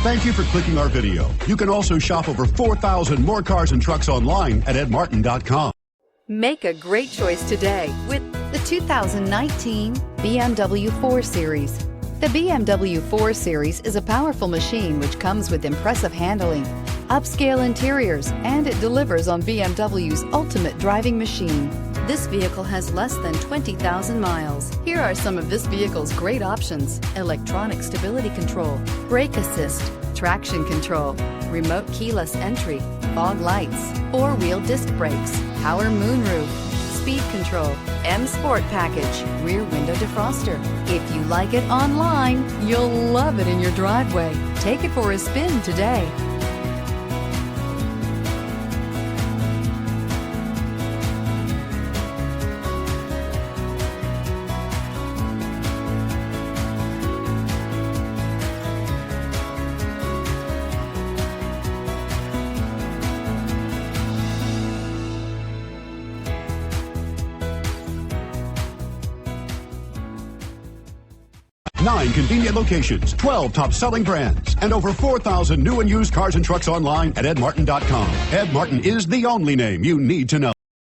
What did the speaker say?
Thank you for clicking our video. You can also shop over 4,000 more cars and trucks online at edmartin.com. Make a great choice today with the 2019 BMW 4 Series. The BMW 4 Series is a powerful machine which comes with impressive handling, upscale interiors, and it delivers on BMW's ultimate driving machine. This vehicle has less than 20,000 miles. Here are some of this vehicle's great options: electronic stability control, brake assist, traction control, remote keyless entry, fog lights, four-wheel disc brakes, power moonroof, speed control, M Sport package, rear window defroster. If you like it online, you'll love it in your driveway. Take it for a spin today. Nine convenient locations, 12 top-selling brands, and over 4,000 new and used cars and trucks online at edmartin.com. Ed Martin is the only name you need to know.